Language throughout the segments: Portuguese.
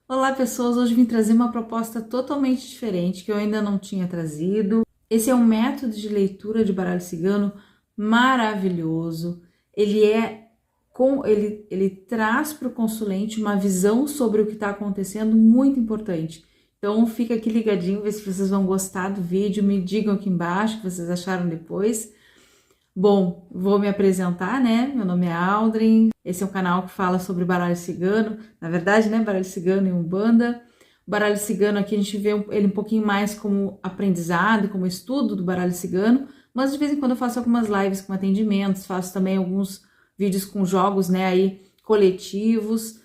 Olá pessoas, hoje vim trazer uma proposta totalmente diferente que eu ainda não tinha trazido. Esse é um método de leitura de baralho cigano maravilhoso. Ele traz para o consulente uma visão sobre o que está acontecendo muito importante. Então fica aqui ligadinho, vê se vocês vão gostar do vídeo, me digam aqui embaixo o que vocês acharam depois. Bom, vou me apresentar, né? Meu nome é Aldrin, esse é um canal que fala sobre baralho cigano, na verdade, né? Baralho cigano e umbanda. O baralho cigano aqui a gente vê ele um pouquinho mais como aprendizado, como estudo do baralho cigano, mas de vez em quando eu faço algumas lives com atendimentos, faço também alguns vídeos com jogos, né? Aí coletivos.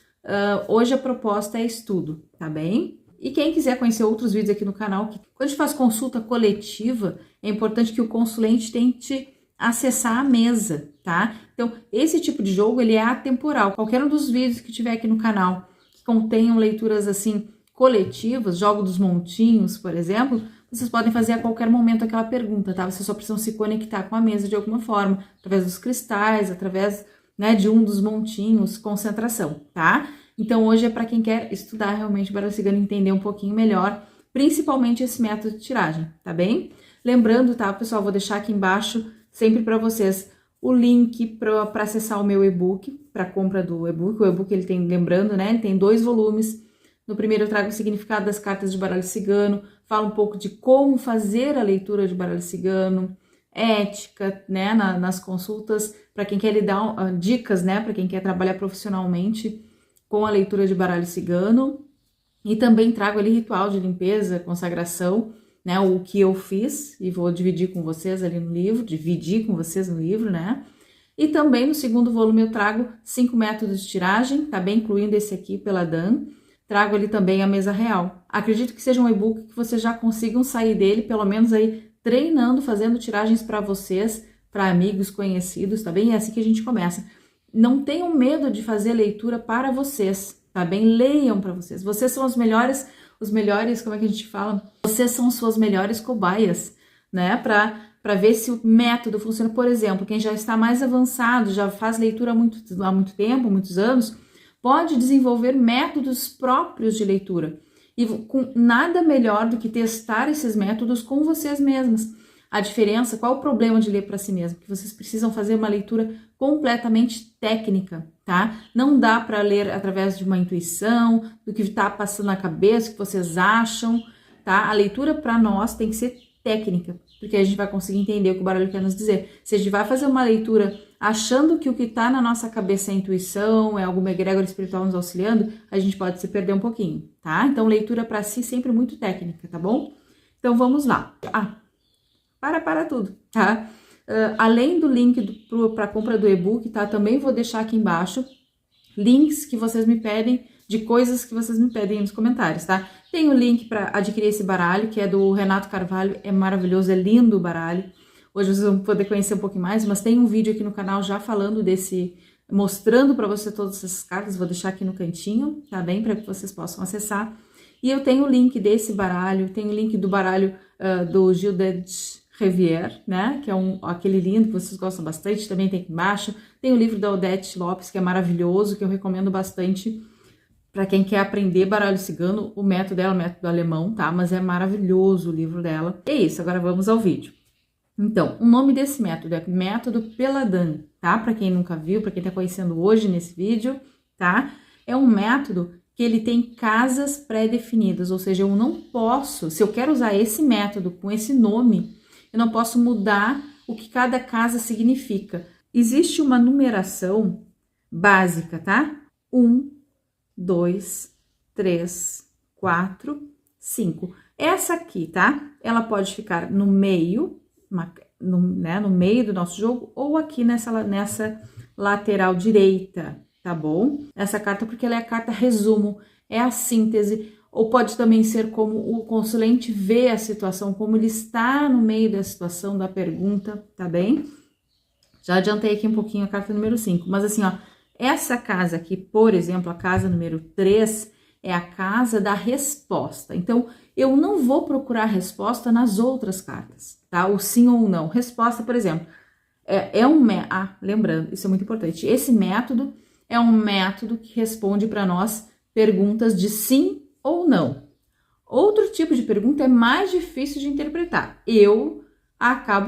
Hoje a proposta é estudo, tá bem? E quem quiser conhecer outros vídeos aqui no canal, quando a gente faz consulta coletiva, é importante que o consulente tente acessar a mesa, tá? Então, esse tipo de jogo, ele é atemporal. Qualquer um dos vídeos que tiver aqui no canal, que contenham leituras, assim, coletivas, jogo dos montinhos, por exemplo, vocês podem fazer a qualquer momento aquela pergunta, tá? Vocês só precisam se conectar com a mesa de alguma forma, através dos cristais, através, né, de um dos montinhos, concentração, tá? Então, hoje é para quem quer estudar realmente baralho cigano, entender um pouquinho melhor, principalmente esse método de tiragem, tá bem? Lembrando, tá, pessoal, vou deixar aqui embaixo sempre para vocês o link para acessar o meu e-book, para compra do e-book. O e-book ele tem, lembrando, né, ele tem 2 volumes. No primeiro eu trago o significado das cartas de baralho cigano, falo um pouco de como fazer a leitura de baralho cigano, ética, né, nas consultas, para quem quer lhe dar dicas, né, para quem quer trabalhar profissionalmente com a leitura de baralho cigano. E também trago ali ritual de limpeza, consagração, né, o que eu fiz, e vou dividir com vocês ali no livro, né? E também no segundo volume eu trago 5 métodos de tiragem, tá bem? Incluindo esse aqui pela Dan. Trago ali também a mesa real. Acredito que seja um e-book que vocês já consigam sair dele, pelo menos aí treinando, fazendo tiragens para vocês, para amigos, conhecidos, tá bem? É assim que a gente começa. Não tenham medo de fazer leitura para vocês, tá bem? Leiam para vocês. Vocês são os melhores, como é que a gente fala? Vocês são suas melhores cobaias, né? Para ver se o método funciona. Por exemplo, quem já está mais avançado, já faz leitura há muito tempo, muitos anos, pode desenvolver métodos próprios de leitura. E com nada melhor do que testar esses métodos com vocês mesmas. A diferença, qual o problema de ler para si mesmo? Que vocês precisam fazer uma leitura completamente técnica, tá? Não dá para ler através de uma intuição, do que está passando na cabeça, o que vocês acham, tá? A leitura para nós tem que ser técnica, porque a gente vai conseguir entender o que o baralho quer nos dizer. Se a gente vai fazer uma leitura achando que o que está na nossa cabeça é intuição, é alguma egrégora espiritual nos auxiliando, a gente pode se perder um pouquinho, tá? Então, leitura para si sempre muito técnica, tá bom? Então, vamos lá. Para tudo, tá? Além do link para compra do e-book, tá? Também vou deixar aqui embaixo links que vocês me pedem, de coisas que vocês me pedem nos comentários, tá? Tem o link para adquirir esse baralho, que é do Renato Carvalho, é maravilhoso, é lindo o baralho. Hoje vocês vão poder conhecer um pouquinho mais, mas tem um vídeo aqui no canal já falando desse, mostrando para você todas essas cartas, vou deixar aqui no cantinho, tá bem? Para que vocês possam acessar. E eu tenho o link desse baralho, tenho o link do baralho do Gilles Rivière, né, que é aquele lindo que vocês gostam bastante, também tem aqui embaixo. Tem o livro da Odete Lopes, que é maravilhoso, que eu recomendo bastante para quem quer aprender baralho cigano. O método dela é o método alemão, tá? Mas é maravilhoso o livro dela. É isso, agora vamos ao vídeo. Então, o nome desse método é Método Peladan, tá? Para quem nunca viu, para quem tá conhecendo hoje nesse vídeo, tá? É um método que ele tem casas pré-definidas, ou seja, eu não posso, se eu quero usar esse método com esse nome, eu não posso mudar o que cada casa significa. Existe uma numeração básica, tá? 1, 2, 3, 4, 5. Essa aqui, tá? Ela pode ficar no meio, no meio do nosso jogo, ou aqui nessa lateral direita, tá bom? Essa carta, porque ela é a carta resumo, é a síntese. Ou pode também ser como o consulente vê a situação, como ele está no meio da situação, da pergunta, tá bem? Já adiantei aqui um pouquinho a carta número 5, mas assim, ó, essa casa aqui, por exemplo, a casa número 3, é a casa da resposta. Então, eu não vou procurar resposta nas outras cartas, tá? O sim ou não. Resposta, por exemplo, lembrando, isso é muito importante, esse método é um método que responde para nós perguntas de sim ou não. Outro tipo de pergunta é mais difícil de interpretar.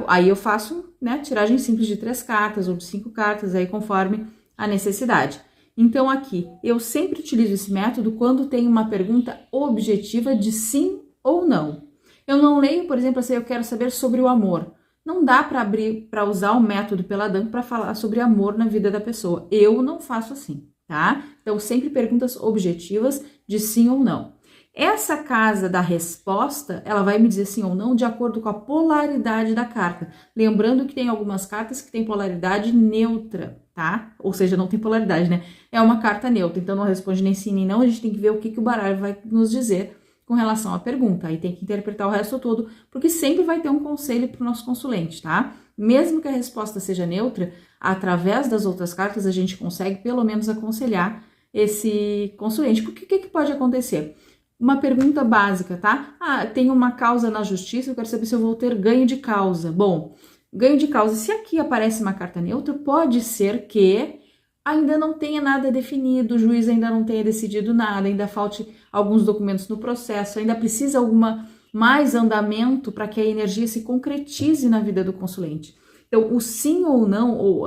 Aí eu faço, né, tiragem simples de 3 cartas ou de 5 cartas, aí conforme a necessidade. Então aqui, eu sempre utilizo esse método quando tem uma pergunta objetiva de sim ou não. Eu não leio, por exemplo, assim, eu quero saber sobre o amor. Não dá para usar o método Peladanco para falar sobre amor na vida da pessoa. Eu não faço assim, tá? Então, sempre perguntas objetivas de sim ou não. Essa casa da resposta, ela vai me dizer sim ou não de acordo com a polaridade da carta. Lembrando que tem algumas cartas que têm polaridade neutra, tá? Ou seja, não tem polaridade, né? É uma carta neutra, então não responde nem sim nem não. A gente tem que ver o que o baralho vai nos dizer com relação à pergunta. Aí tem que interpretar o resto todo, porque sempre vai ter um conselho para o nosso consulente, tá? Mesmo que a resposta seja neutra, através das outras cartas a gente consegue pelo menos aconselhar esse consulente. Porque o que pode acontecer? Uma pergunta básica, tá? Tem uma causa na justiça, eu quero saber se eu vou ter ganho de causa. Bom, ganho de causa, se aqui aparece uma carta neutra, pode ser que ainda não tenha nada definido, o juiz ainda não tenha decidido nada, ainda falte alguns documentos no processo, ainda precisa alguma mais andamento para que a energia se concretize na vida do consulente. Então, o sim ou não,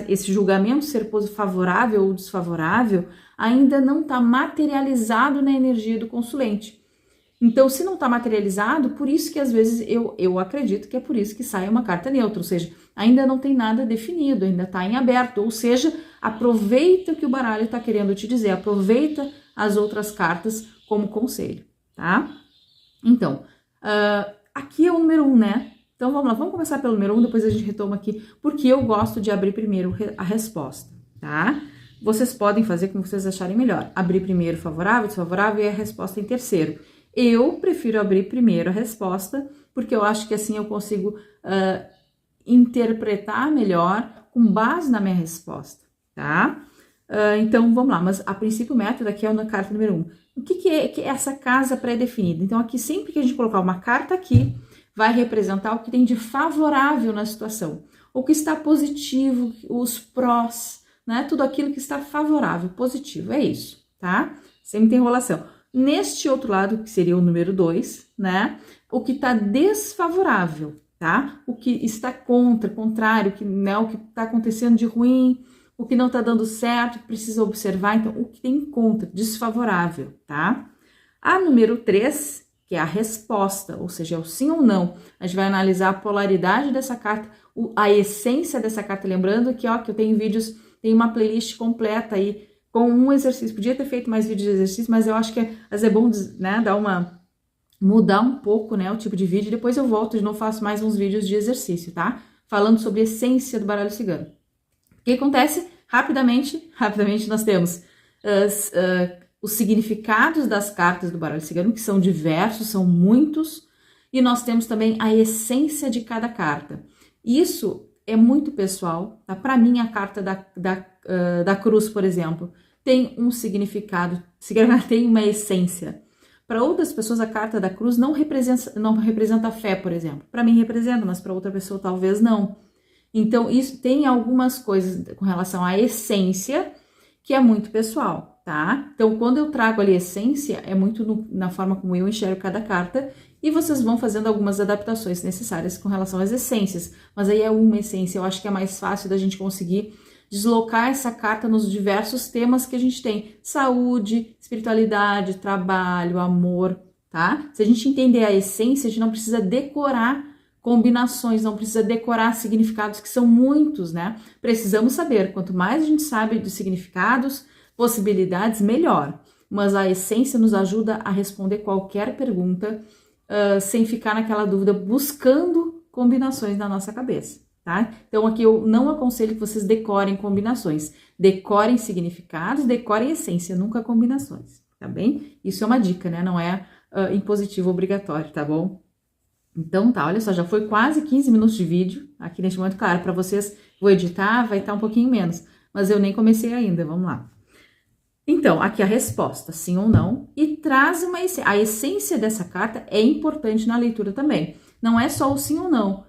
esse julgamento ser favorável ou desfavorável, ainda não está materializado na energia do consulente. Então, se não está materializado, por isso que às vezes eu acredito que é por isso que sai uma carta neutra, ou seja, ainda não tem nada definido, ainda está em aberto, ou seja, aproveita o que o baralho está querendo te dizer, aproveita as outras cartas como conselho, tá? Então, aqui é o número 1, né? Então, vamos lá, vamos começar pelo número 1, depois a gente retoma aqui, porque eu gosto de abrir primeiro a resposta, tá? Vocês podem fazer como vocês acharem melhor. Abrir primeiro favorável, desfavorável e a resposta em terceiro. Eu prefiro abrir primeiro a resposta, porque eu acho que assim eu consigo interpretar melhor com base na minha resposta, tá? Então, vamos lá. Mas, a princípio, o método aqui é na carta número 1. O que é essa casa pré-definida? Então, aqui, sempre que a gente colocar uma carta aqui, vai representar o que tem de favorável na situação. O que está positivo, os prós, né? Tudo aquilo que está favorável, positivo, é isso, tá? Sem tem enrolação. Neste outro lado, que seria o número 2, né? O que está desfavorável, tá? O que está contrário, né? O que está acontecendo de ruim, o que não está dando certo, que precisa observar. Então, o que tem contra, desfavorável, tá? A número 3, que é a resposta, ou seja, é o sim ou não. A gente vai analisar a polaridade dessa carta, a essência dessa carta. Lembrando que, ó, que eu tenho vídeos, tem uma playlist completa aí com um exercício. Podia ter feito mais vídeos de exercício, mas eu acho que é bom, né, mudar um pouco, né, o tipo de vídeo. Depois eu volto de novo, faço mais uns vídeos de exercício, tá? Falando sobre a essência do baralho cigano. O que acontece? Rapidamente nós temos os significados das cartas do baralho cigano, que são diversos, são muitos, e nós temos também a essência de cada carta. Isso é muito pessoal, tá? Para mim, a carta da cruz, por exemplo, tem um significado, tem uma essência. Para outras pessoas, a carta da cruz não representa a fé, por exemplo. Para mim representa, mas para outra pessoa talvez não. Então, isso tem algumas coisas com relação à essência que é muito pessoal, tá? Então, quando eu trago ali essência, é muito na forma como eu enxergo cada carta, e vocês vão fazendo algumas adaptações necessárias com relação às essências. Mas aí é uma essência, eu acho que é mais fácil da gente conseguir deslocar essa carta nos diversos temas que a gente tem. Saúde, espiritualidade, trabalho, amor, tá? Se a gente entender a essência, a gente não precisa decorar combinações, não precisa decorar significados, que são muitos, né? Precisamos saber, quanto mais a gente sabe de significados, possibilidades, melhor. Mas a essência nos ajuda a responder qualquer pergunta sem ficar naquela dúvida, buscando combinações na nossa cabeça, tá? Então, aqui eu não aconselho que vocês decorem combinações. Decorem significados, decorem essência, nunca combinações, tá bem? Isso é uma dica, né? Não é impositivo obrigatório, tá bom? Então tá, olha só, já foi quase 15 minutos de vídeo aqui neste momento. Claro, para vocês vou editar, vai estar um pouquinho menos, mas eu nem comecei ainda, vamos lá. Então, aqui a resposta, sim ou não, e traz uma essência. A essência dessa carta é importante na leitura também. Não é só o sim ou não.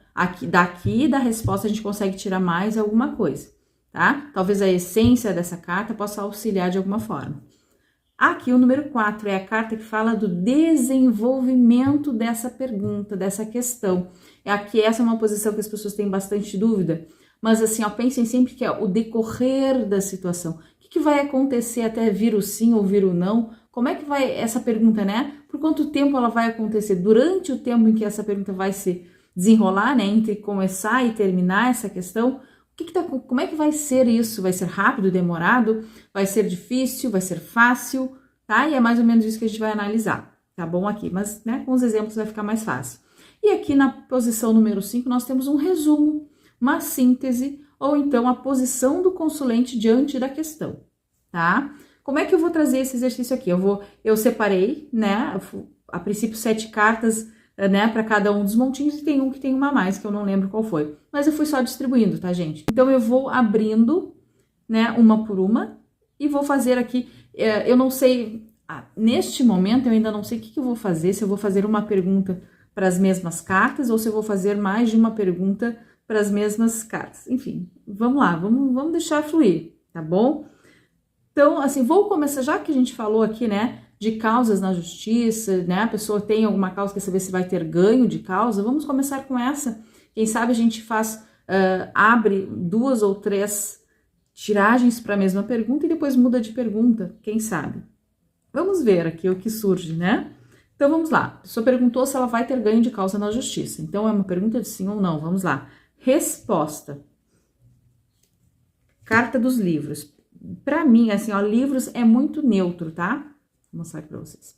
Daqui da resposta a gente consegue tirar mais alguma coisa, tá? Talvez a essência dessa carta possa auxiliar de alguma forma. Aqui o número 4 é a carta que fala do desenvolvimento dessa pergunta, dessa questão. Aqui essa é uma posição que as pessoas têm bastante dúvida, mas assim, ó, pensem sempre que é o decorrer da situação. O que vai acontecer até vir o sim ou vir o não? Como é que vai essa pergunta, né? Por quanto tempo ela vai acontecer? Durante o tempo em que essa pergunta vai se desenrolar, né? Entre começar e terminar essa questão, como é que vai ser isso? Vai ser rápido, demorado? Vai ser difícil? Vai ser fácil? Tá? E é mais ou menos isso que a gente vai analisar, tá bom aqui? Mas, né, com os exemplos vai ficar mais fácil. E aqui na posição número 5, nós temos um resumo, uma síntese, ou então a posição do consulente diante da questão, tá? Como é que eu vou trazer esse exercício aqui? Eu separei, né, a princípio 7 cartas, né, para cada um dos montinhos, e tem um que tem uma a mais, que eu não lembro qual foi. Mas eu fui só distribuindo, tá, gente? Então, eu vou abrindo, né, uma por uma, e vou fazer aqui, eu não sei, neste momento, eu ainda não sei o que eu vou fazer, se eu vou fazer uma pergunta para as mesmas cartas, ou se eu vou fazer mais de uma pergunta para as mesmas cartas. Enfim, vamos lá, vamos deixar fluir, tá bom? Então, assim, vou começar, já que a gente falou aqui, né, de causas na justiça, né? A pessoa tem alguma causa, quer saber se vai ter ganho de causa. Vamos começar com essa. Quem sabe a gente abre 2 ou 3 tiragens para a mesma pergunta e depois muda de pergunta, quem sabe? Vamos ver aqui o que surge, né? Então, vamos lá. A pessoa perguntou se ela vai ter ganho de causa na justiça. Então, é uma pergunta de sim ou não. Vamos lá. Resposta. Carta dos livros. Para mim, assim, ó, livros é muito neutro, tá? Vou mostrar aqui para vocês.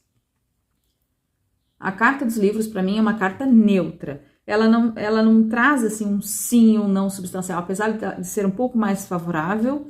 A carta dos livros, para mim, é uma carta neutra. Ela não traz, assim, um sim ou não substancial. Apesar de ser um pouco mais favorável,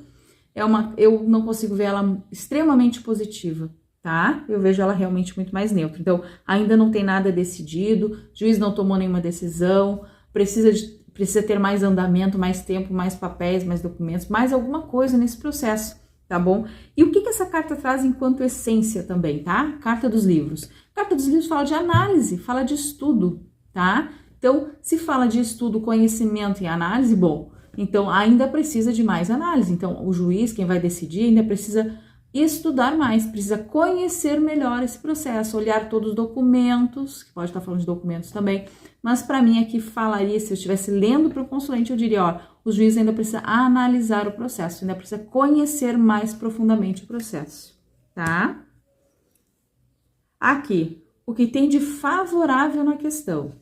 eu não consigo ver ela extremamente positiva, tá? Eu vejo ela realmente muito mais neutra. Então, ainda não tem nada decidido, o juiz não tomou nenhuma decisão, precisa ter mais andamento, mais tempo, mais papéis, mais documentos, mais alguma coisa nesse processo, tá bom? E o que essa carta traz enquanto essência também, tá? Carta dos livros. Carta dos livros fala de análise, fala de estudo, tá? Então, se fala de estudo, conhecimento e análise, bom, então ainda precisa de mais análise. Então, o juiz, quem vai decidir, ainda precisa estudar mais, precisa conhecer melhor esse processo, olhar todos os documentos, que pode estar falando de documentos também, mas para mim aqui falaria, se eu estivesse lendo para o consulente, eu diria, ó, o juiz ainda precisa analisar o processo, ainda precisa conhecer mais profundamente o processo, tá? Aqui, o que tem de favorável na questão.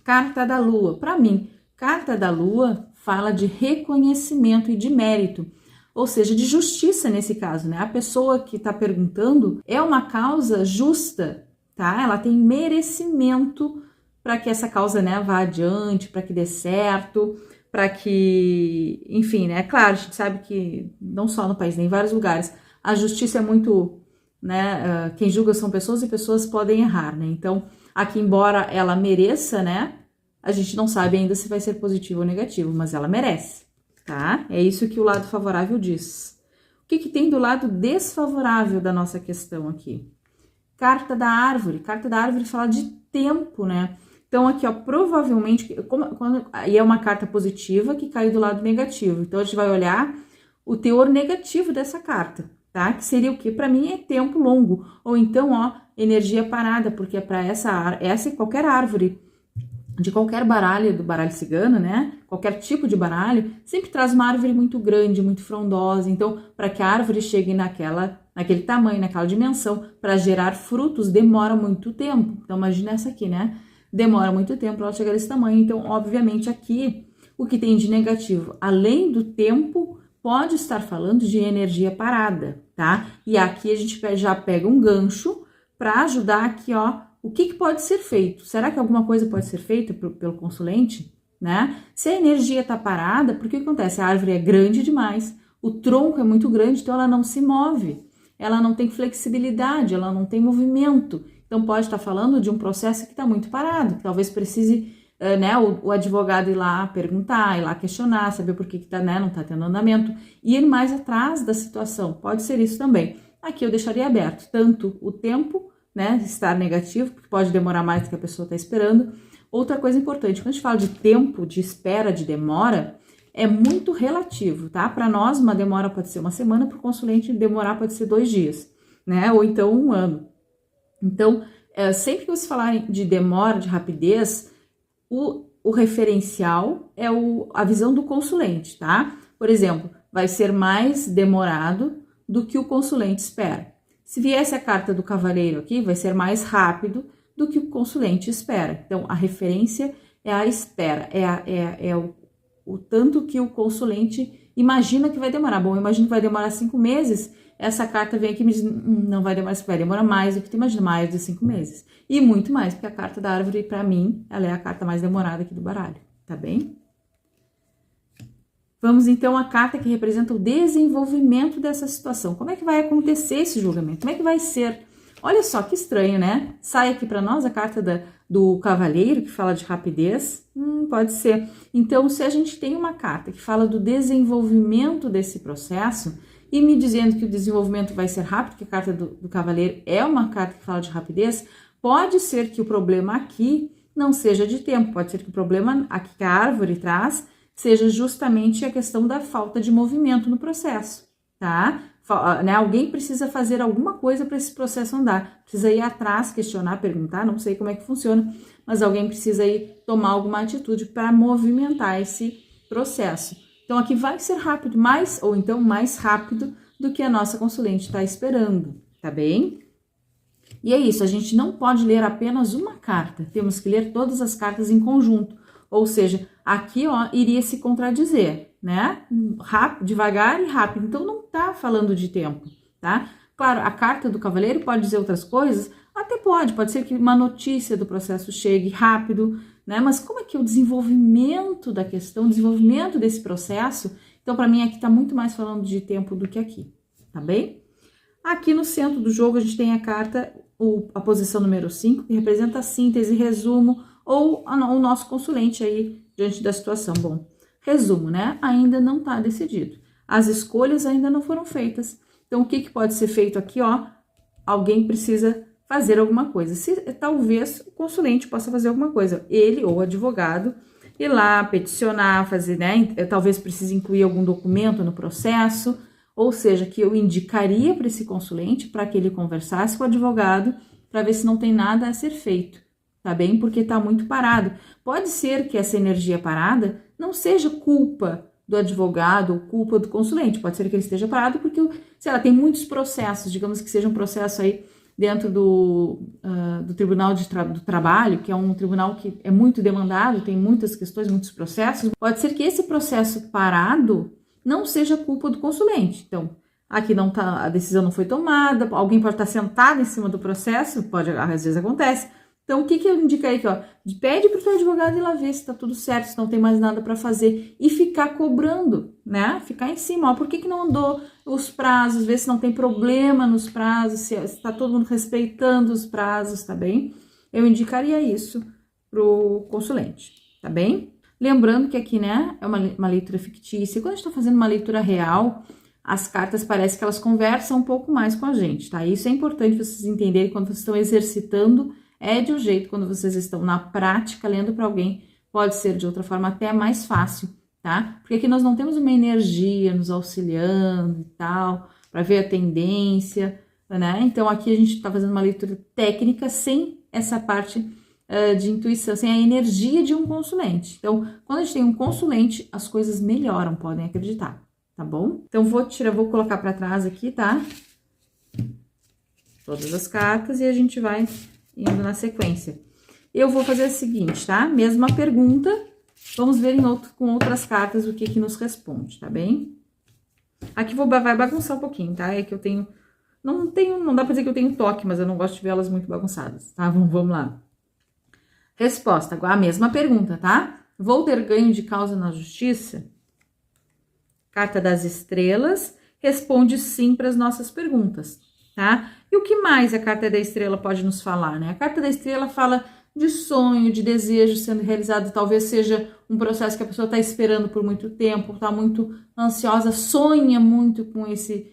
Carta da Lua. Para mim, Carta da Lua fala de reconhecimento e de mérito, ou seja, de justiça nesse caso, né? A pessoa que está perguntando é uma causa justa, tá? Ela tem merecimento para que essa causa, né, vá adiante, para que dê certo, para que, enfim, né? Claro, a gente sabe que não só no país, nem em vários lugares, a justiça é muito, né? Quem julga são pessoas e pessoas podem errar, né? Então, aqui, embora ela mereça, né? A gente não sabe ainda se vai ser positivo ou negativo, mas ela merece. Tá? É isso que o lado favorável diz. O que tem do lado desfavorável da nossa questão aqui? Carta da árvore. Carta da árvore fala de tempo, né? Então, aqui, ó, provavelmente, e é uma carta positiva que caiu do lado negativo. Então, a gente vai olhar o teor negativo dessa carta, tá? Que seria o quê? Para mim, é tempo longo. Ou então, ó, energia parada, porque é para essa e qualquer árvore de qualquer baralho, do baralho cigano, né? Qualquer tipo de baralho, sempre traz uma árvore muito grande, muito frondosa. Então, para que a árvore chegue naquele tamanho, naquela dimensão, para gerar frutos, demora muito tempo. Então, imagina essa aqui, né? Demora muito tempo para ela chegar nesse tamanho. Então, obviamente, aqui, o que tem de negativo, além do tempo, pode estar falando de energia parada, tá? E aqui a gente já pega um gancho para ajudar aqui, ó, o que pode ser feito? Será que alguma coisa pode ser feita pelo consulente? Né? Se a energia está parada, porque o que acontece? A árvore é grande demais, o tronco é muito grande, então ela não se move, ela não tem flexibilidade, ela não tem movimento. Então pode estar falando de um processo que está muito parado, que talvez precise, né, o advogado ir lá perguntar, ir lá questionar, saber por que tá, né, não está tendo andamento, e ir mais atrás da situação. Pode ser isso também. Aqui eu deixaria aberto tanto o tempo, né, estar negativo, porque pode demorar mais do que a pessoa está esperando. Outra coisa importante, quando a gente fala de tempo, de espera, de demora, é muito relativo, tá? Para nós, uma demora pode ser uma semana, para o consulente demorar pode ser 2 dias, né? Ou então 1 ano. Então, sempre que vocês falarem de demora, de rapidez, o referencial é a visão do consulente, tá? Por exemplo, vai ser mais demorado do que o consulente espera. Se viesse a carta do cavaleiro aqui, vai ser mais rápido do que o consulente espera. Então, a referência é a espera, o tanto que o consulente imagina que vai demorar. Bom, eu imagino que vai demorar 5 meses, essa carta vem aqui e me diz, não vai demorar, vai demorar mais do que tu imagina, mais de 5 meses. E muito mais, porque a carta da árvore, para mim, ela é a carta mais demorada aqui do baralho, tá bem? Vamos então à carta que representa o desenvolvimento dessa situação. Como é que vai acontecer esse julgamento? Como é que vai ser? Olha só que estranho, né? Sai aqui para nós a carta do cavaleiro, que fala de rapidez. Pode ser. Então, se a gente tem uma carta que fala do desenvolvimento desse processo, e me dizendo que o desenvolvimento vai ser rápido, que a carta do cavaleiro é uma carta que fala de rapidez, pode ser que o problema aqui não seja de tempo, pode ser que o problema aqui que a árvore traz seja justamente a questão da falta de movimento no processo, tá? Né? Alguém precisa fazer alguma coisa para esse processo andar, precisa ir atrás, questionar, perguntar, não sei como é que funciona, mas alguém precisa ir tomar alguma atitude para movimentar esse processo. Então, aqui vai ser rápido, mais rápido do que a nossa consulente está esperando, tá bem? E é isso, a gente não pode ler apenas uma carta, temos que ler todas as cartas em conjunto. Ou seja, aqui, ó, iria se contradizer, né? Rápido, devagar e rápido. Então, não tá falando de tempo, tá? Claro, a carta do cavaleiro pode dizer outras coisas, até pode ser que uma notícia do processo chegue rápido, né? Mas como é que é o desenvolvimento da questão, o desenvolvimento desse processo? Então, para mim, aqui tá muito mais falando de tempo do que aqui, tá bem? Aqui no centro do jogo, a gente tem a carta, a posição número 5, que representa a síntese, resumo, ou o nosso consulente aí diante da situação. Bom, resumo, né? Ainda não tá decidido. As escolhas ainda não foram feitas. Então, o que pode ser feito aqui, ó? Alguém precisa fazer alguma coisa. Talvez o consulente possa fazer alguma coisa. Ele ou o advogado ir lá, peticionar, fazer, né? Talvez precise incluir algum documento no processo. Ou seja, que eu indicaria para esse consulente para que ele conversasse com o advogado para ver se não tem nada a ser feito. Tá bem? Porque tá muito parado. Pode ser que essa energia parada não seja culpa do advogado ou culpa do consulente. Pode ser que ele esteja parado porque, sei lá, tem muitos processos, digamos que seja um processo aí dentro do Tribunal do Trabalho, que é um tribunal que é muito demandado, tem muitas questões, muitos processos. Pode ser que esse processo parado não seja culpa do consulente. Então, aqui não tá, a decisão não foi tomada, alguém pode estar sentado em cima do processo, às vezes acontece. Então, o que eu indicaria aqui, ó? Pede para o seu advogado ir lá ver se tá tudo certo, se não tem mais nada para fazer e ficar cobrando, né? Ficar em cima, ó, por que não andou os prazos, ver se não tem problema nos prazos, se está todo mundo respeitando os prazos, tá bem? Eu indicaria isso pro consulente, tá bem? Lembrando que aqui, né, é uma leitura fictícia. Quando a gente tá fazendo uma leitura real, as cartas parece que elas conversam um pouco mais com a gente, tá? Isso é importante vocês entenderem quando vocês estão exercitando. É de um jeito, quando vocês estão na prática, lendo para alguém, pode ser de outra forma até mais fácil, tá? Porque aqui nós não temos uma energia nos auxiliando e tal, para ver a tendência, né? Então, aqui a gente tá fazendo uma leitura técnica sem essa parte de intuição, sem a energia de um consulente. Então, quando a gente tem um consulente, as coisas melhoram, podem acreditar, tá bom? Então, vou colocar para trás aqui, tá? Todas as cartas e a gente vai indo na sequência. Eu vou fazer o seguinte, tá? Mesma pergunta, vamos ver com outras cartas o que nos responde, tá bem? Aqui vai bagunçar um pouquinho, tá? É que eu tenho, não dá pra dizer que eu tenho toque, mas eu não gosto de ver elas muito bagunçadas, tá? Vamos lá. Resposta, agora a mesma pergunta, tá? Vou ter ganho de causa na justiça? Carta das estrelas responde sim para as nossas perguntas, tá? E o que mais a carta da estrela pode nos falar, né? A carta da estrela fala de sonho, de desejo sendo realizado, talvez seja um processo que a pessoa está esperando por muito tempo, está muito ansiosa, sonha muito com esse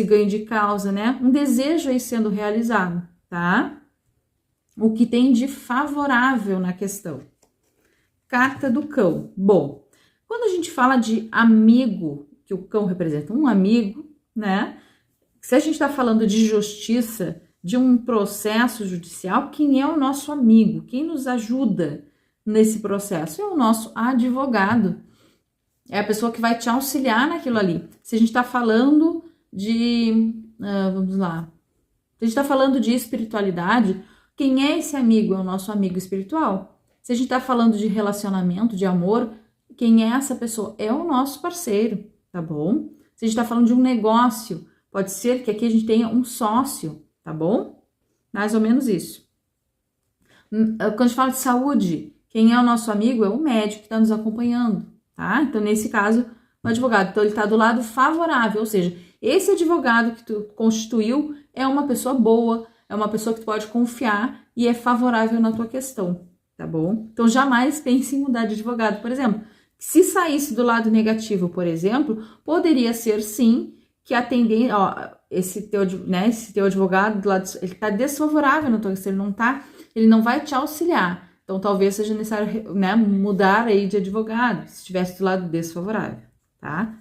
ganho de causa, né? Um desejo aí sendo realizado, tá? O que tem de favorável na questão. Carta do cão. Bom, Quando a gente fala de amigo, que o cão representa um amigo, né? Se a gente está falando de justiça, de um processo judicial, quem é o nosso amigo? Quem nos ajuda nesse processo? É o nosso advogado. É a pessoa que vai te auxiliar naquilo ali. Se a gente está falando de... vamos lá. Se a gente está falando de espiritualidade, quem é esse amigo? É o nosso amigo espiritual. Se a gente está falando de relacionamento, de amor, quem é essa pessoa? É o nosso parceiro, tá bom? Se a gente está falando de um negócio, pode ser que aqui a gente tenha um sócio, tá bom? Mais ou menos isso. Quando a gente fala de saúde, quem é o nosso amigo? É o médico que está nos acompanhando, tá? Então, nesse caso, o advogado. Então, ele está do lado favorável, ou seja, esse advogado que tu constituiu é uma pessoa boa, é uma pessoa que tu pode confiar e é favorável na tua questão, tá bom? Então, jamais pense em mudar de advogado. Por exemplo, se saísse do lado negativo, por exemplo, poderia ser sim que a tendência, ó, esse teu advogado do lado, ele tá desfavorável na tua questão, ele não vai te auxiliar. Então, talvez seja necessário, né, mudar aí de advogado, se estivesse do lado desfavorável, tá?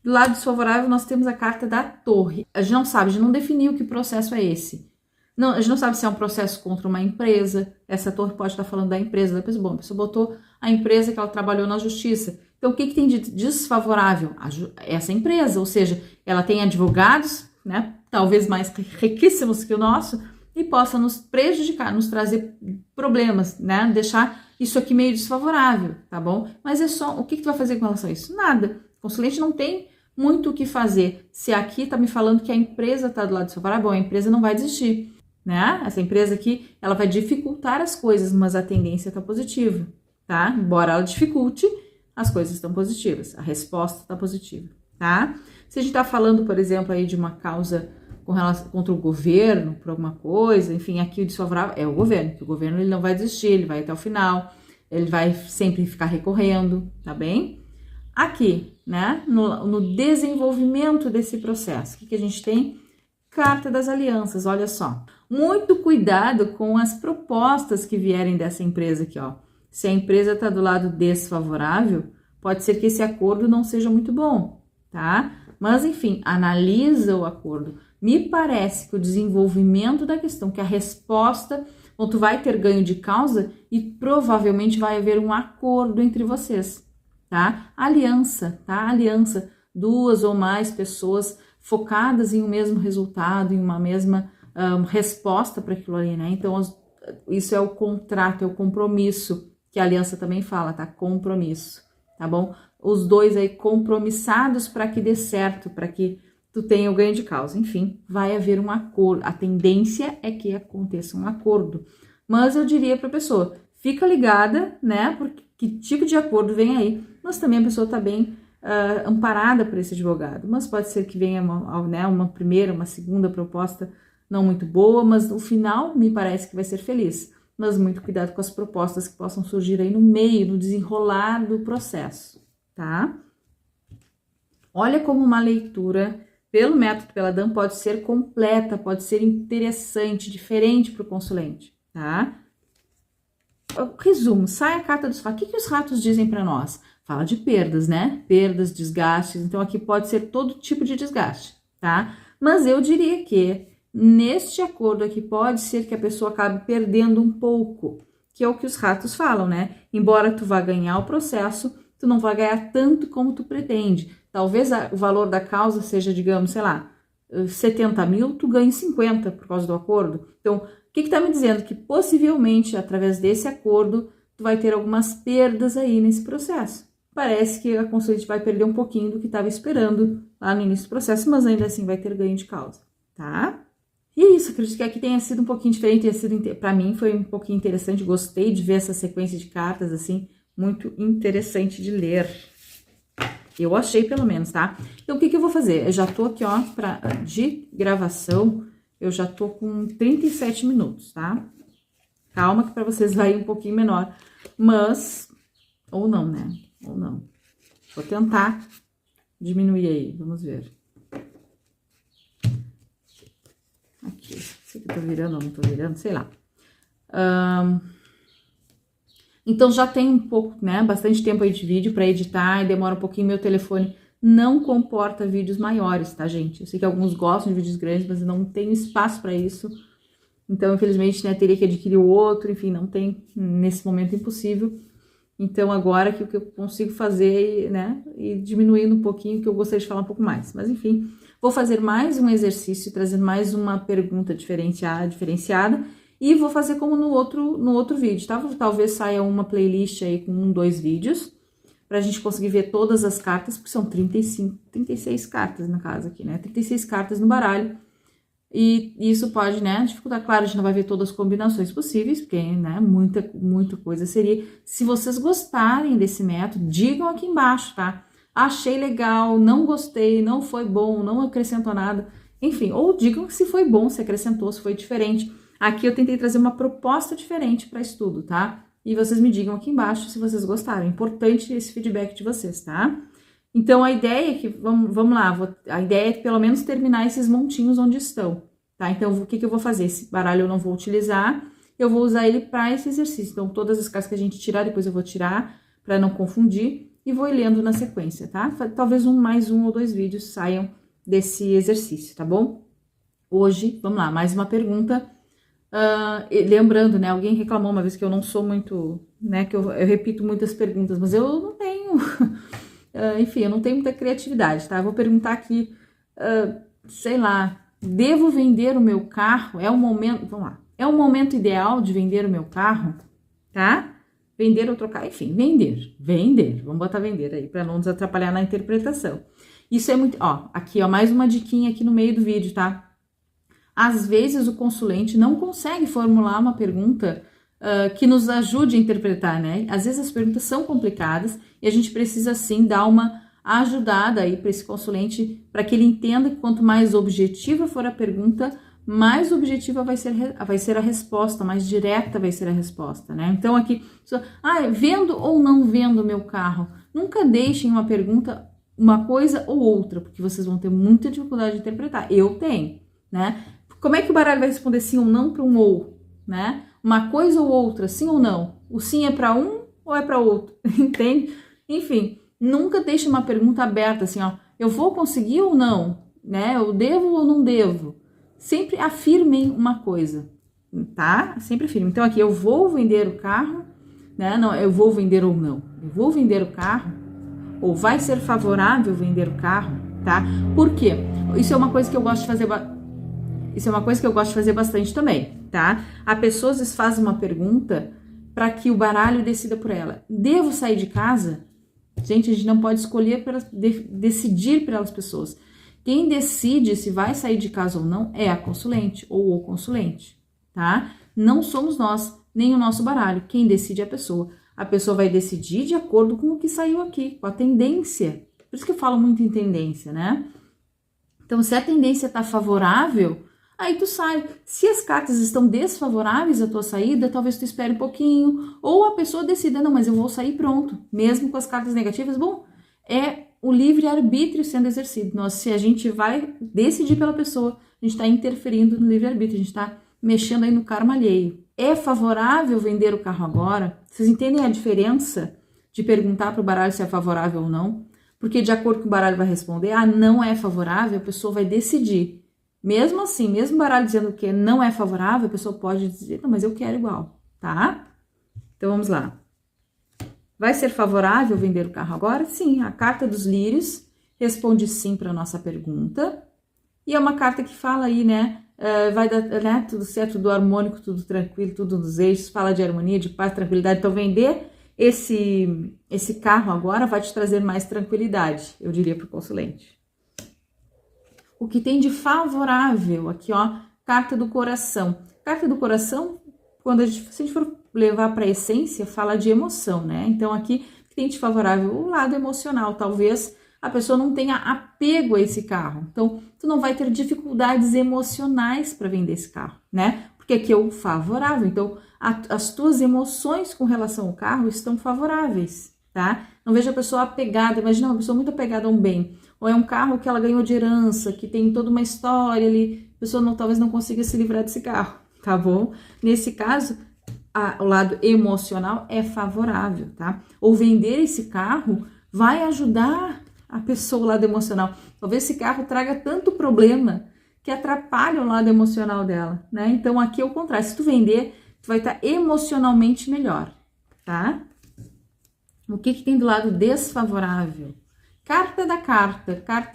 Do lado desfavorável, nós temos a carta da torre. A gente não sabe, a gente não definiu que processo é esse. Não, a gente não sabe se é um processo contra uma empresa. Essa torre pode estar falando da empresa da pessoa. Bom, a pessoa botou a empresa que ela trabalhou na justiça. Então, o que tem de desfavorável? Essa empresa, ou seja, ela tem advogados, né, talvez mais riquíssimos que o nosso, e possa nos prejudicar, nos trazer problemas, né, deixar isso aqui meio desfavorável, tá bom? Mas é só, o que tu vai fazer com relação a isso? Nada. O consulente não tem muito o que fazer. Se aqui tá me falando que a empresa tá do lado desfavorável, a empresa não vai desistir, né? Essa empresa aqui, ela vai dificultar as coisas, mas a tendência tá positiva, tá? Embora ela dificulte, as coisas estão positivas, a resposta está positiva, tá? Se a gente está falando, por exemplo, aí de uma causa com relação, contra o governo, por alguma coisa, enfim, aqui o desfavorável é o governo, que o governo ele não vai desistir, ele vai até o final, ele vai sempre ficar recorrendo, tá bem? Aqui, né, no desenvolvimento desse processo, o que a gente tem? Carta das alianças, olha só. Muito cuidado com as propostas que vierem dessa empresa aqui, ó. Se a empresa está do lado desfavorável, pode ser que esse acordo não seja muito bom, tá? Mas, enfim, analisa o acordo. Me parece que o desenvolvimento da questão, que a resposta, ou tu vai ter ganho de causa e provavelmente vai haver um acordo entre vocês, tá? Aliança, tá? Aliança, duas ou mais pessoas focadas em um mesmo resultado, em uma mesma resposta para aquilo ali, né? Então, isso é o contrato, é o compromisso, que a aliança também fala, tá? Compromisso, tá bom? Os dois aí compromissados para que dê certo, para que tu tenha o ganho de causa. Enfim, vai haver um acordo. A tendência é que aconteça um acordo. Mas eu diria para a pessoa, fica ligada, né? Porque que tipo de acordo vem aí. Mas também a pessoa tá bem amparada por esse advogado. Mas pode ser que venha uma primeira, uma segunda proposta não muito boa, mas no final me parece que vai ser feliz. Mas muito cuidado com as propostas que possam surgir aí no meio, no desenrolar do processo, tá? Olha como uma leitura pelo método pela DAM pode ser completa, pode ser interessante, diferente para o consulente, tá? Resumo, sai a carta dos ratos. O que os ratos dizem para nós? Fala de perdas, né? Perdas, desgastes, então aqui pode ser todo tipo de desgaste, tá? Mas eu diria que neste acordo aqui pode ser que a pessoa acabe perdendo um pouco, que é o que os ratos falam, né? Embora tu vá ganhar o processo, tu não vai ganhar tanto como tu pretende. Talvez o valor da causa seja, digamos, sei lá, 70 mil, tu ganhe 50 por causa do acordo. Então, o que tá me dizendo? Que possivelmente, através desse acordo, tu vai ter algumas perdas aí nesse processo. Parece que a consulente vai perder um pouquinho do que estava esperando lá no início do processo, mas ainda assim vai ter ganho de causa, tá? E é isso, acredito que aqui tenha sido um pouquinho diferente, para mim foi um pouquinho interessante, gostei de ver essa sequência de cartas, assim, muito interessante de ler. Eu achei, pelo menos, tá? Então, o que eu vou fazer? Eu já tô aqui, ó, de gravação, eu já tô com 37 minutos, tá? Calma que para vocês vai um pouquinho menor, mas... Ou não, né? Ou não. Vou tentar diminuir aí, vamos ver. Aqui, se eu tô virando ou não tô virando, sei lá. Então já tem um pouco, né, bastante tempo aí de vídeo para editar e demora um pouquinho. Meu telefone não comporta vídeos maiores, tá, gente? Eu sei que alguns gostam de vídeos grandes, mas eu não tenho espaço para isso. Então, infelizmente, né, teria que adquirir o outro, enfim, não tem nesse momento impossível. Então, agora que o que eu consigo fazer, né, e diminuindo um pouquinho, que eu gostaria de falar um pouco mais. Mas, enfim, vou fazer mais um exercício, trazer mais uma pergunta diferenciada, e vou fazer como no outro vídeo, tá? Talvez saia uma playlist aí com 2 vídeos, pra gente conseguir ver todas as cartas, porque são 36 cartas na casa aqui, né? 36 cartas no baralho. E isso pode, né, dificultar. Claro, a gente não vai ver todas as combinações possíveis, porque, né, muita coisa seria. Se vocês gostarem desse método, digam aqui embaixo, tá? Achei legal, não gostei, não foi bom, não acrescentou nada. Enfim, ou digam se foi bom, se acrescentou, se foi diferente. Aqui eu tentei trazer uma proposta diferente para estudo, tá? E vocês me digam aqui embaixo se vocês gostaram. É importante esse feedback de vocês, tá? Então, a ideia é que, vamos lá, a ideia é pelo menos terminar esses montinhos onde estão, tá? Então, o que eu vou fazer? Esse baralho eu não vou utilizar, eu vou usar ele para esse exercício. Então, todas as cartas que a gente tirar, depois eu vou tirar, para não confundir, e vou lendo na sequência, tá? Talvez mais um ou 2 vídeos saiam desse exercício, tá bom? Hoje, vamos lá, mais uma pergunta. Lembrando, né, alguém reclamou uma vez que eu não sou muito, né, que eu repito muitas perguntas, mas eu não tenho... enfim, eu não tenho muita criatividade, tá? Eu vou perguntar aqui, sei lá, devo vender o meu carro? É o momento, vamos lá, é o momento ideal de vender o meu carro, tá? Vender ou trocar, enfim, vender, vamos botar vender aí, para não nos atrapalhar na interpretação. Isso é muito, ó, aqui, ó, mais uma diquinha aqui no meio do vídeo, tá? Às vezes o consulente não consegue formular uma pergunta que nos ajude a interpretar, né? Às vezes as perguntas são complicadas e a gente precisa, sim, dar uma ajudada aí para esse consulente, para que ele entenda que quanto mais objetiva for a pergunta, mais objetiva vai ser a resposta, mais direta vai ser a resposta, né? Então aqui, vendo ou não vendo o meu carro? Nunca deixem uma pergunta uma coisa ou outra, porque vocês vão ter muita dificuldade de interpretar. Eu tenho, né? Como é que o baralho vai responder sim ou não para um ou, né? Uma coisa ou outra, sim ou não? O sim é para um ou é para outro? Entende? Enfim, nunca deixe uma pergunta aberta assim, ó. Eu vou conseguir ou não? Né? Eu devo ou não devo? Sempre afirmem uma coisa, tá? Sempre afirmem. Então aqui, eu vou vender o carro, né? Não, eu vou vender ou não. Eu vou vender o carro, ou vai ser favorável vender o carro, tá? Por quê? Isso é uma coisa que eu gosto de fazer. Isso é uma coisa que eu gosto de fazer bastante também, tá? A pessoa às vezes faz uma pergunta para que o baralho decida por ela. Devo sair de casa? Gente, a gente não pode escolher para decidir pelas pessoas. Quem decide se vai sair de casa ou não é a consulente ou o consulente, tá? Não somos nós, nem o nosso baralho. Quem decide é a pessoa. A pessoa vai decidir de acordo com o que saiu aqui, com a tendência. Por isso que eu falo muito em tendência, né? Então, se a tendência tá favorável, aí tu sai. Se as cartas estão desfavoráveis à tua saída, talvez tu espere um pouquinho. Ou a pessoa decida, não, mas eu vou sair pronto. Mesmo com as cartas negativas, bom, é o livre-arbítrio sendo exercido. Se a gente vai decidir pela pessoa, a gente está interferindo no livre-arbítrio, a gente está mexendo aí no karma alheio. É favorável vender o carro agora? Vocês entendem a diferença de perguntar para o baralho se é favorável ou não? Porque de acordo com o baralho vai responder, não é favorável, a pessoa vai decidir. Mesmo assim, mesmo o baralho dizendo que não é favorável, a pessoa pode dizer, não, mas eu quero igual, tá? Então, vamos lá. Vai ser favorável vender o carro agora? Sim, a carta dos lírios responde sim para a nossa pergunta. E é uma carta que fala aí, né? Vai dar, né, tudo certo, tudo harmônico, tudo tranquilo, tudo nos eixos, fala de harmonia, de paz, tranquilidade. Então, vender esse carro agora vai te trazer mais tranquilidade, eu diria para o consulente. O que tem de favorável aqui, ó, carta do coração. Carta do coração, se a gente for levar para a essência, fala de emoção, né? Então, aqui, o que tem de favorável? O lado emocional, talvez a pessoa não tenha apego a esse carro. Então, tu não vai ter dificuldades emocionais para vender esse carro, né? Porque aqui é o favorável. Então, as tuas emoções com relação ao carro estão favoráveis, tá? Não veja a pessoa apegada. Imagina uma pessoa muito apegada a um bem. Ou é um carro que ela ganhou de herança, que tem toda uma história ali. A pessoa talvez não consiga se livrar desse carro, tá bom? Nesse caso, o lado emocional é favorável, tá? Ou vender esse carro vai ajudar a pessoa, o lado emocional. Talvez esse carro traga tanto problema que atrapalha o lado emocional dela, né? Então, aqui é o contrário. Se tu vender, tu vai estar emocionalmente melhor, tá? O que tem do lado desfavorável? Carta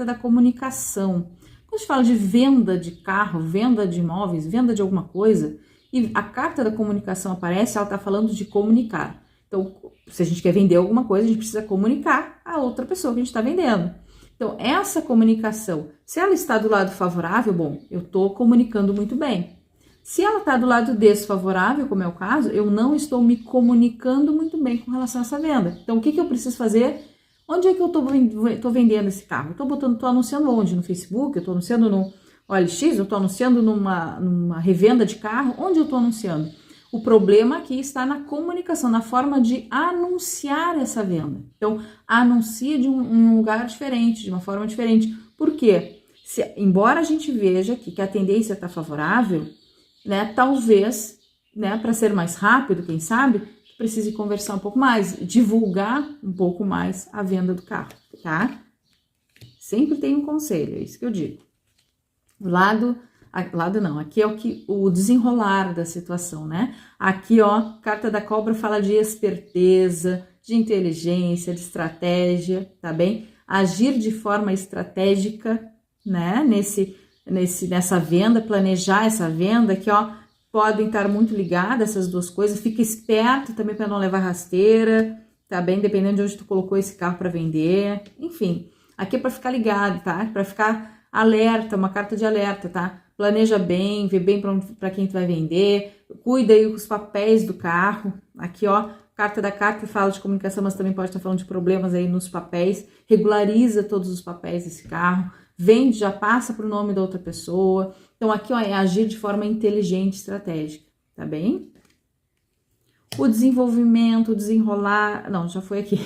da comunicação. Quando a gente fala de venda de carro, venda de imóveis, venda de alguma coisa, e a carta da comunicação aparece, ela está falando de comunicar. Então, se a gente quer vender alguma coisa, a gente precisa comunicar a outra pessoa que a gente está vendendo. Então, essa comunicação, se ela está do lado favorável, bom, eu estou comunicando muito bem. Se ela está do lado desfavorável, como é o caso, eu não estou me comunicando muito bem com relação a essa venda. Então, o que eu preciso fazer? Onde é que eu estou vendendo esse carro? Estou anunciando onde? No Facebook? Eu estou anunciando no OLX? Eu estou anunciando numa revenda de carro? Onde eu estou anunciando? O problema aqui está na comunicação, na forma de anunciar essa venda. Então, anuncie de um lugar diferente, de uma forma diferente. Por quê? Embora a gente veja que a tendência está favorável, né, talvez, né, para ser mais rápido, quem sabe, precise conversar um pouco mais, divulgar um pouco mais a venda do carro, tá? Sempre tem um conselho, é isso que eu digo. Aqui é o desenrolar da situação, né? Aqui, ó, carta da cobra fala de esperteza, de inteligência, de estratégia, tá bem? Agir de forma estratégica, né? Nessa venda, planejar essa venda, que, ó, podem estar muito ligadas essas duas coisas. Fica esperto também para não levar rasteira, tá bem? Dependendo de onde tu colocou esse carro para vender. Enfim, aqui é para ficar ligado, tá? Para ficar alerta, uma carta de alerta, tá? Planeja bem, vê bem para quem tu vai vender, cuida aí com os papéis do carro. Aqui, ó, carta fala de comunicação, mas também pode estar falando de problemas aí nos papéis. Regulariza todos os papéis desse carro, vende, já passa para o nome da outra pessoa. Então, aqui, ó, é agir de forma inteligente, estratégica, tá bem? O desenvolvimento, o desenrolar... Não, já foi aqui,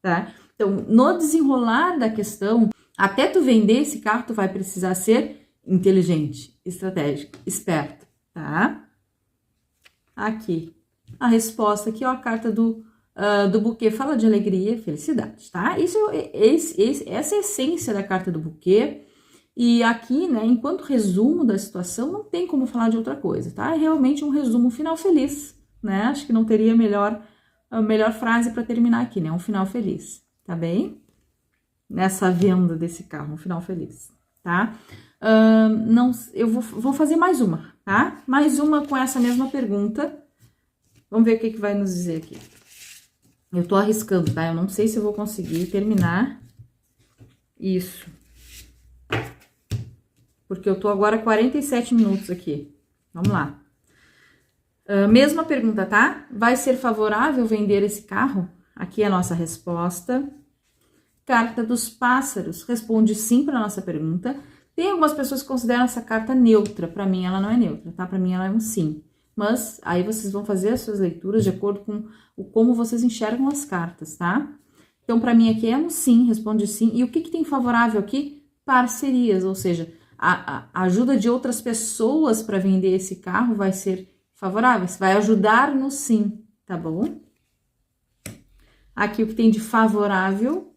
tá? Então, no desenrolar da questão, até tu vender esse carro, tu vai precisar ser inteligente, estratégico, esperto, tá? Aqui, a resposta aqui, ó, a carta do buquê fala de alegria, felicidade, tá? Essa é a essência da carta do buquê. E aqui, né, enquanto resumo da situação, não tem como falar de outra coisa, tá? É realmente um resumo, um final feliz, né? Acho que não teria a melhor frase para terminar aqui, né? Um final feliz, tá bem? Nessa venda desse carro, um final feliz, tá? Eu vou fazer mais uma, tá? Mais uma com essa mesma pergunta. Vamos ver o que vai nos dizer aqui. Eu tô arriscando, tá? Eu não sei se eu vou conseguir terminar isso. Porque eu tô agora 47 minutos aqui. Vamos lá. Mesma pergunta, tá? Vai ser favorável vender esse carro? Aqui é a nossa resposta. Carta dos pássaros responde sim para nossa pergunta. Tem algumas pessoas que consideram essa carta neutra. Para mim, ela não é neutra, tá? Para mim, ela é um sim. Mas aí vocês vão fazer as suas leituras de acordo com como vocês enxergam as cartas, tá? Então, para mim, aqui é um sim, responde sim. E o que tem favorável aqui? Parcerias, ou seja, a ajuda de outras pessoas para vender esse carro vai ser favorável, vai ajudar no sim, tá bom? Aqui o que tem de favorável,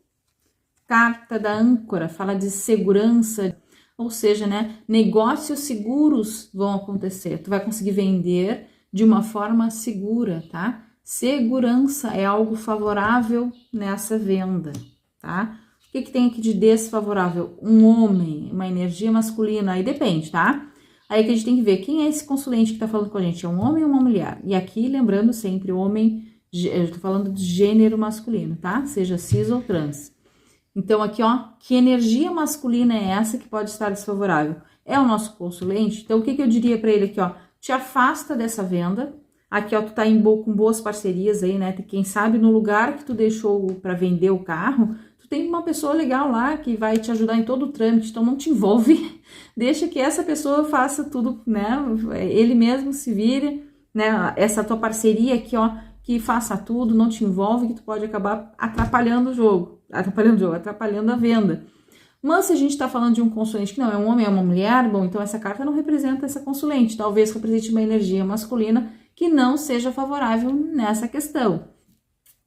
carta da âncora, fala de segurança, ou seja, né, negócios seguros vão acontecer, tu vai conseguir vender de uma forma segura, tá? Segurança é algo favorável nessa venda, tá? O que tem aqui de desfavorável? Um homem, uma energia masculina, aí depende, tá? Aí que a gente tem que ver quem é esse consulente que tá falando com a gente, é um homem ou uma mulher? E aqui, lembrando sempre, homem, eu tô falando de gênero masculino, tá? Seja cis ou trans. Então, aqui, ó, que energia masculina é essa que pode estar desfavorável? É o nosso consulente? Então, o que eu diria para ele aqui, ó? Te afasta dessa venda. Aqui, ó, tu tá com boas parcerias aí, né? Quem sabe no lugar que tu deixou para vender o carro, tu tem uma pessoa legal lá que vai te ajudar em todo o trâmite, então não te envolve, deixa que essa pessoa faça tudo, né? Ele mesmo se vire, né? Essa tua parceria aqui, ó, que faça tudo, não te envolve, que tu pode acabar atrapalhando a venda. Mas se a gente está falando de um consulente que não é um homem, é uma mulher, bom, então essa carta não representa essa consulente, talvez represente uma energia masculina que não seja favorável nessa questão.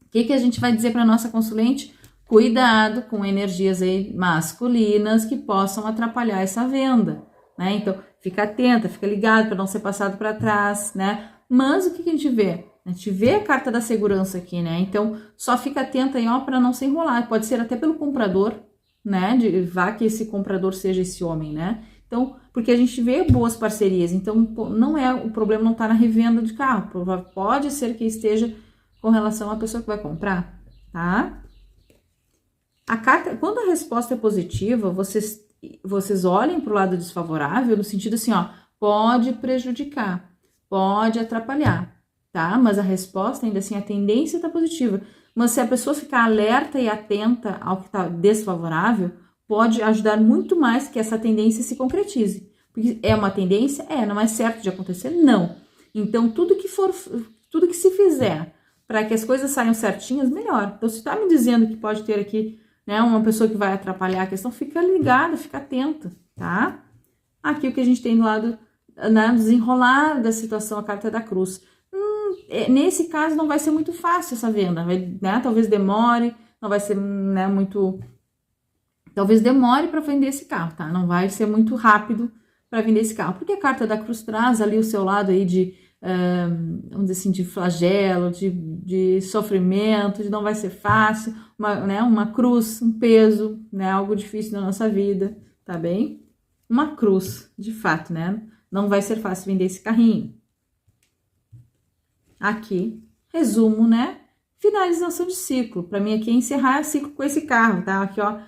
O que a gente vai dizer para nossa consulente? Cuidado com energias aí masculinas que possam atrapalhar essa venda, né? Então, fica atenta, fica ligado para não ser passado para trás, né? Mas o que a gente vê? A gente vê a carta da segurança aqui, né? Então, só fica atenta aí, ó, para não se enrolar. Pode ser até pelo comprador, né? Vá que esse comprador seja esse homem, né? Então, porque a gente vê boas parcerias. Então, não é o problema, não tá na revenda de carro. Pode ser que esteja com relação à pessoa que vai comprar, tá? A carta, quando a resposta é positiva, vocês olhem para o lado desfavorável no sentido assim, ó, pode prejudicar, pode atrapalhar, tá? Mas a resposta, ainda assim, a tendência tá positiva. Mas se a pessoa ficar alerta e atenta ao que tá desfavorável, pode ajudar muito mais que essa tendência se concretize. Porque é uma tendência? É, não é certo de acontecer? Não. Então, tudo que se fizer para que as coisas saiam certinhas, melhor. Então, se tá me dizendo que pode ter aqui, né, uma pessoa que vai atrapalhar a questão, fica ligada, fica atenta, tá? Aqui o que a gente tem do lado, né, desenrolar da situação, a carta da cruz. Nesse caso não vai ser muito fácil essa venda, né? Talvez demore, não vai ser, né, muito... Talvez demore para vender esse carro, tá? Não vai ser muito rápido para vender esse carro, porque a carta da cruz traz ali o seu lado aí de, vamos dizer assim, de flagelo, de sofrimento, de não vai ser fácil, uma cruz, um peso, né? Algo difícil na nossa vida, tá bem? Uma cruz, de fato, né? Não vai ser fácil vender esse carrinho. Aqui, resumo, né? Finalização de ciclo. Para mim aqui é encerrar ciclo com esse carro, tá? Aqui, ó,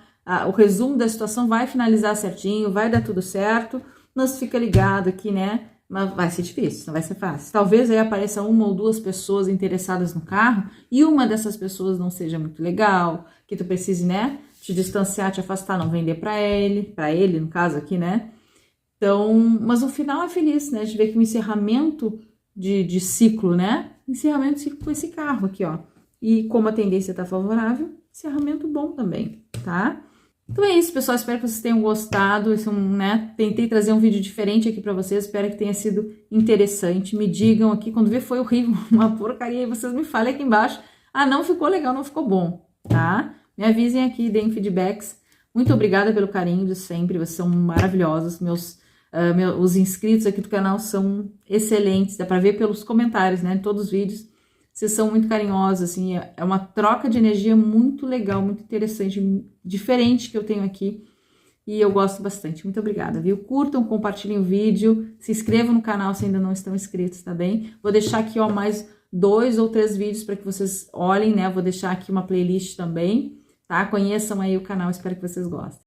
o resumo da situação vai finalizar certinho, vai dar tudo certo, mas fica ligado aqui, né? Mas vai ser difícil, não vai ser fácil. Talvez aí apareça uma ou duas pessoas interessadas no carro e uma dessas pessoas não seja muito legal, que tu precise, né? Te distanciar, te afastar, não vender para ele, no caso aqui, né? Então, mas o final é feliz, né? De ver que o encerramento de ciclo, né? Encerramento de ciclo com esse carro aqui, ó. E como a tendência tá favorável, encerramento bom também, tá? Então é isso, pessoal. Espero que vocês tenham gostado. Esse, né? Tentei trazer um vídeo diferente aqui pra vocês. Espero que tenha sido interessante. Me digam aqui, quando ver foi horrível, uma porcaria, e vocês me falem aqui embaixo. Ah, não ficou legal, não ficou bom, tá? Me avisem aqui, deem feedbacks. Muito obrigada pelo carinho de sempre. Vocês são maravilhosos. Os inscritos aqui do canal são excelentes. Dá pra ver pelos comentários, né? De todos os vídeos. Vocês são muito carinhosos, assim, é uma troca de energia muito legal, muito interessante, diferente que eu tenho aqui. E eu gosto bastante. Muito obrigada, viu? Curtam, compartilhem o vídeo, se inscrevam no canal se ainda não estão inscritos, tá bem? Vou deixar aqui, ó, mais 2 ou 3 vídeos para que vocês olhem, né? Vou deixar aqui uma playlist também, tá? Conheçam aí o canal, espero que vocês gostem.